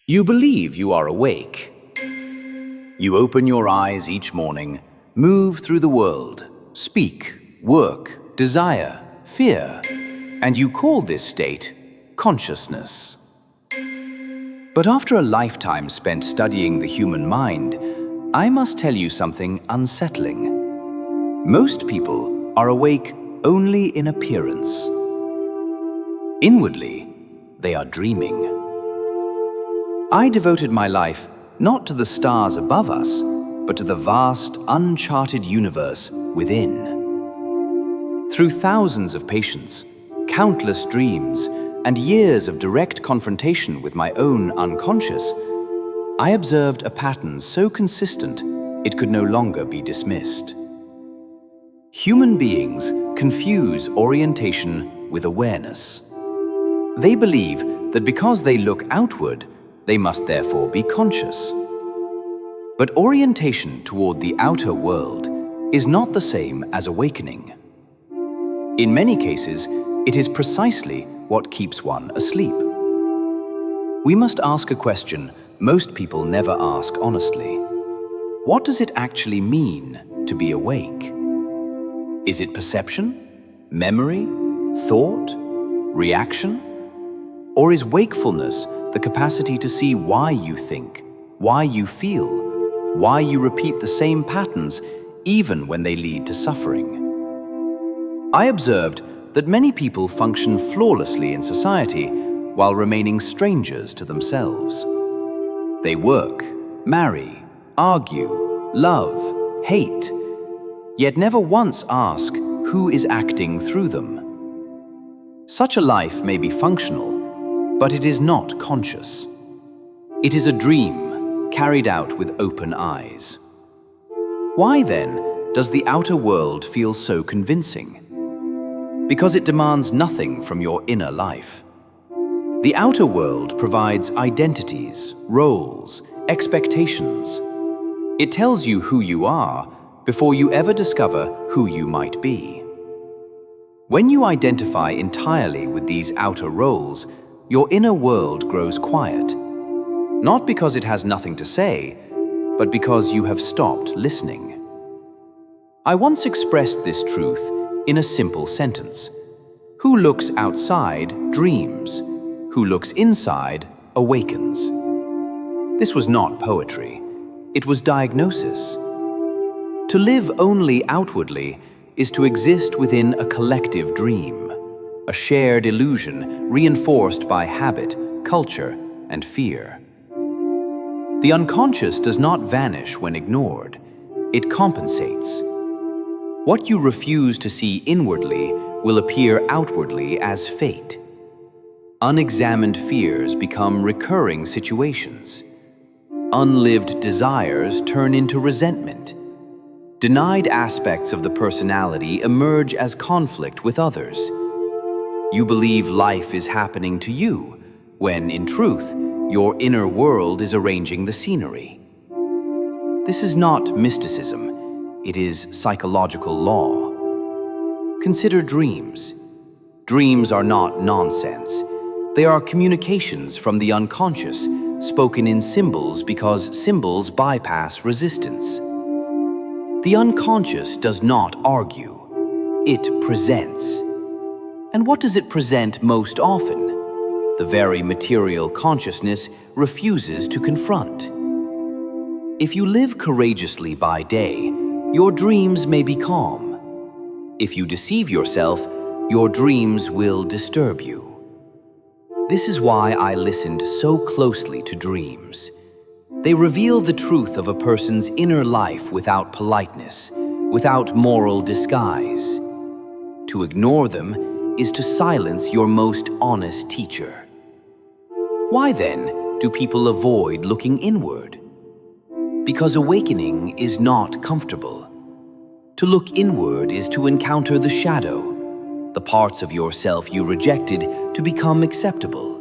You believe you are awake. You open your eyes each morning, move through the world, speak, work, desire, fear, and you call this state consciousness. But after a lifetime spent studying the human mind, I must tell you something unsettling. Most people are awake only in appearance. Inwardly, they are dreaming. I devoted my life not to the stars above us, but to the vast, uncharted universe within. Through thousands of patients, countless dreams, and years of direct confrontation with my own unconscious, I observed a pattern so consistent it could no longer be dismissed. Human beings confuse orientation with awareness. They believe that because they look outward, they must therefore be conscious. But orientation toward the outer world is not the same as awakening. In many cases, it is precisely what keeps one asleep. We must ask a question most people never ask honestly. What does it actually mean to be awake? Is it perception, memory, thought, reaction? Or is wakefulness the capacity to see why you think, why you feel, why you repeat the same patterns even when they lead to suffering? I observed that many people function flawlessly in society while remaining strangers to themselves. They work, marry, argue, love, hate, yet never once ask who is acting through them. Such a life may be functional, but it is not conscious. It is a dream carried out with open eyes. Why then does the outer world feel so convincing? Because it demands nothing from your inner life. The outer world provides identities, roles, expectations. It tells you who you are before you ever discover who you might be. When you identify entirely with these outer roles, your inner world grows quiet, not because it has nothing to say, but because you have stopped listening. I once expressed this truth in a simple sentence. Who looks outside dreams. Who looks inside awakens. This was not poetry. It was diagnosis. To live only outwardly is to exist within a collective dream, a shared illusion reinforced by habit, culture, and fear. The unconscious does not vanish when ignored. It compensates. What you refuse to see inwardly will appear outwardly as fate. Unexamined fears become recurring situations. Unlived desires turn into resentment. Denied aspects of the personality emerge as conflict with others. You believe life is happening to you, when, in truth, your inner world is arranging the scenery. This is not mysticism, it is psychological law. Consider dreams. Dreams are not nonsense. They are communications from the unconscious, spoken in symbols because symbols bypass resistance. The unconscious does not argue, it presents. And what does it present most often? The very material consciousness refuses to confront. If you live courageously by day, your dreams may be calm. If you deceive yourself, your dreams will disturb you. This is why I listened so closely to dreams. They reveal the truth of a person's inner life without politeness, without moral disguise. To ignore them is to silence your most honest teacher. Why then do people avoid looking inward? Because awakening is not comfortable. To look inward is to encounter the shadow, the parts of yourself you rejected to become acceptable.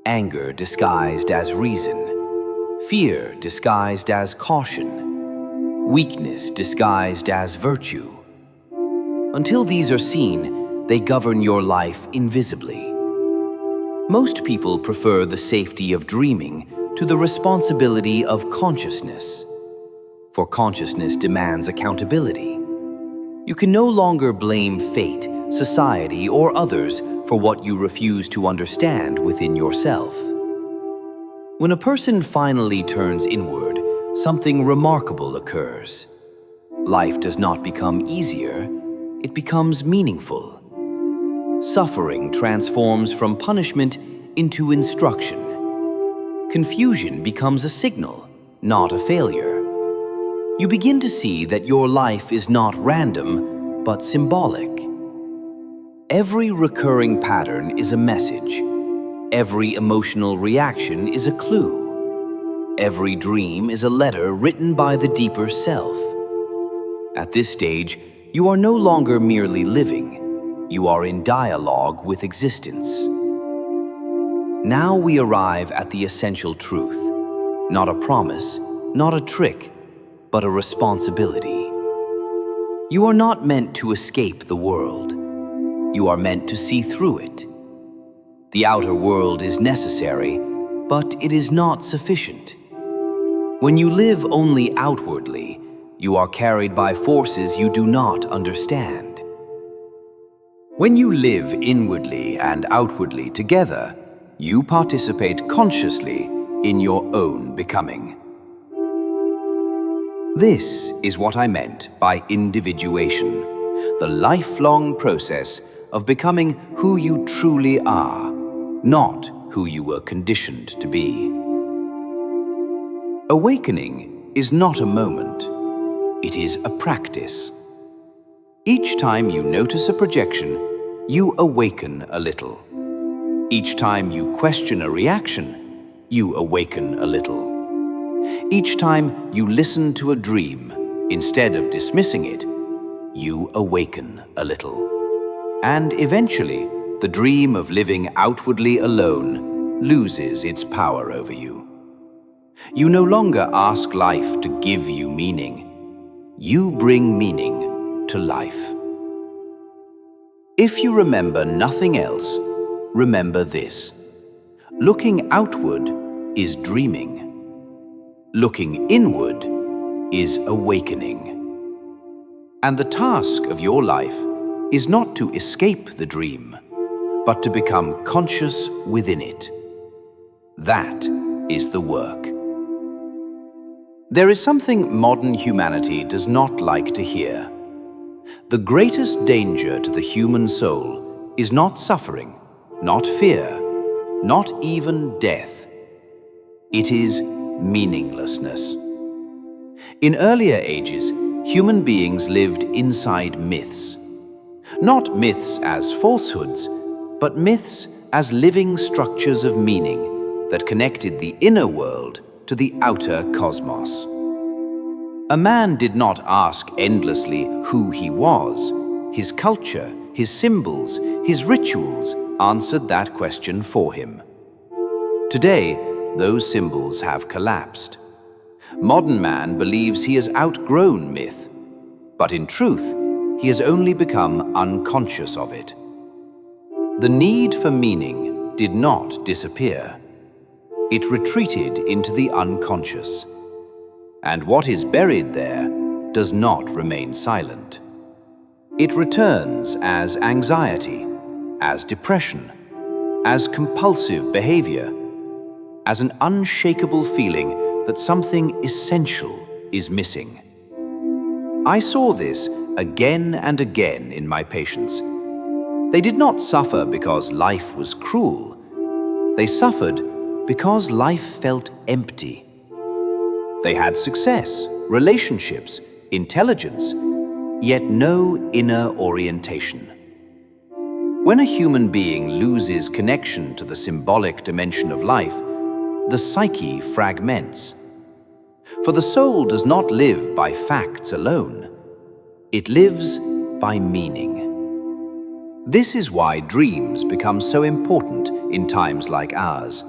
Anger disguised as reason, fear disguised as caution, weakness disguised as virtue. Until these are seen, they govern your life invisibly. Most people prefer the safety of dreaming to the responsibility of consciousness. For consciousness demands accountability. You can no longer blame fate, society, or others for what you refuse to understand within yourself. When a person finally turns inward, something remarkable occurs. Life does not become easier, it becomes meaningful. Suffering transforms from punishment into instruction. Confusion becomes a signal, not a failure. You begin to see that your life is not random, but symbolic. Every recurring pattern is a message. Every emotional reaction is a clue. Every dream is a letter written by the deeper self. At this stage, you are no longer merely living. You are in dialogue with existence. Now we arrive at the essential truth. Not a promise, not a trick, but a responsibility. You are not meant to escape the world. You are meant to see through it. The outer world is necessary, but it is not sufficient. When you live only outwardly, you are carried by forces you do not understand. When you live inwardly and outwardly together, you participate consciously in your own becoming. This is what I meant by individuation, the lifelong process of becoming who you truly are, not who you were conditioned to be. Awakening is not a moment, it is a practice. Each time you notice a projection, you awaken a little. Each time you question a reaction, you awaken a little. Each time you listen to a dream, instead of dismissing it, you awaken a little. And eventually, the dream of living outwardly alone loses its power over you. You no longer ask life to give you meaning. You bring meaning to life. If you remember nothing else, remember this. Looking outward is dreaming. Looking inward is awakening. And the task of your life is not to escape the dream, but to become conscious within it. That is the work. There is something modern humanity does not like to hear. The greatest danger to the human soul is not suffering, not fear, not even death. It is meaninglessness. In earlier ages, human beings lived inside myths. Not myths as falsehoods, but myths as living structures of meaning that connected the inner world to the outer cosmos. A man did not ask endlessly who he was. His culture, his symbols, his rituals answered that question for him. Today, those symbols have collapsed. Modern man believes he has outgrown myth, but in truth, he has only become unconscious of it. The need for meaning did not disappear. It retreated into the unconscious. And what is buried there does not remain silent. It returns as anxiety, as depression, as compulsive behavior, as an unshakable feeling that something essential is missing. I saw this again and again in my patients. They did not suffer because life was cruel. They suffered because life felt empty. They had success, relationships, intelligence, yet no inner orientation. When a human being loses connection to the symbolic dimension of life, the psyche fragments. For the soul does not live by facts alone. It lives by meaning. This is why dreams become so important in times like ours.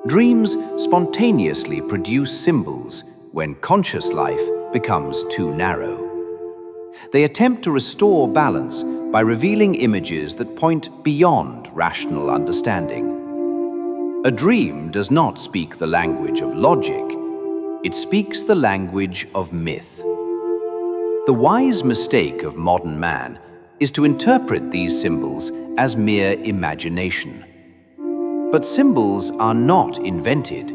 Dreams spontaneously produce symbols when conscious life becomes too narrow. They attempt to restore balance by revealing images that point beyond rational understanding. A dream does not speak the language of logic. It speaks the language of myth. The wise mistake of modern man is to interpret these symbols as mere imagination. But symbols are not invented.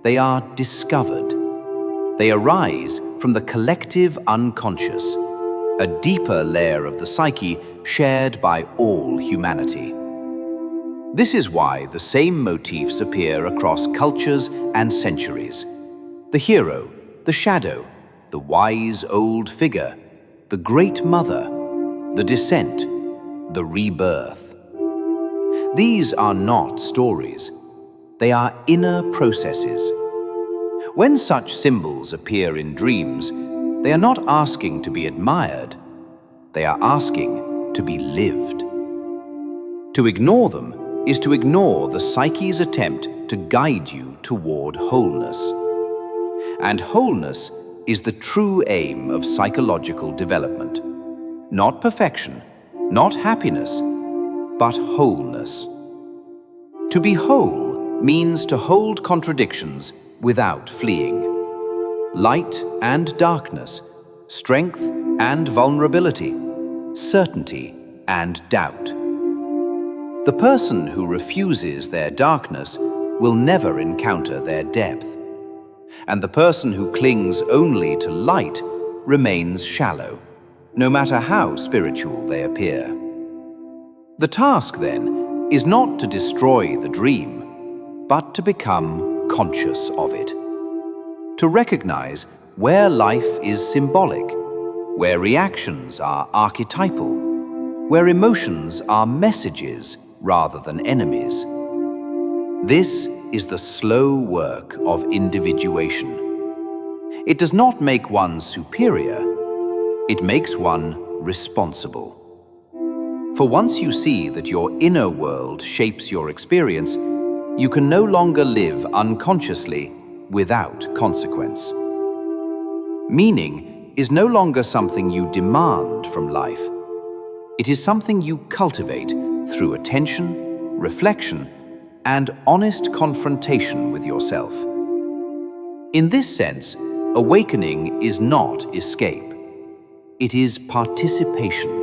They are discovered. They arise from the collective unconscious, a deeper layer of the psyche shared by all humanity. This is why the same motifs appear across cultures and centuries. The hero, the shadow, the wise old figure, the great mother, the descent, the rebirth. These are not stories. They are inner processes. When such symbols appear in dreams, they are not asking to be admired. They are asking to be lived. To ignore them is to ignore the psyche's attempt to guide you toward wholeness. And wholeness is the true aim of psychological development. Not perfection, not happiness, but wholeness. To be whole means to hold contradictions without fleeing. Light and darkness, strength and vulnerability, certainty and doubt. The person who refuses their darkness will never encounter their depth. And the person who clings only to light remains shallow, no matter how spiritual they appear. The task, then, is not to destroy the dream, but to become conscious of it. To recognize where life is symbolic, where reactions are archetypal, where emotions are messages rather than enemies. This is the slow work of individuation. It does not make one superior, it makes one responsible. For once you see that your inner world shapes your experience, you can no longer live unconsciously without consequence. Meaning is no longer something you demand from life. It is something you cultivate through attention, reflection, and honest confrontation with yourself. In this sense, awakening is not escape. It is participation.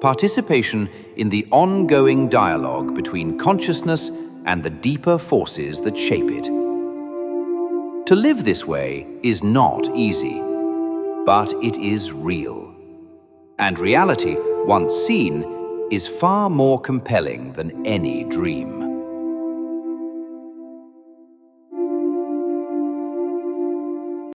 Participation in the ongoing dialogue between consciousness and the deeper forces that shape it. To live this way is not easy, but it is real. And reality, once seen, is far more compelling than any dream.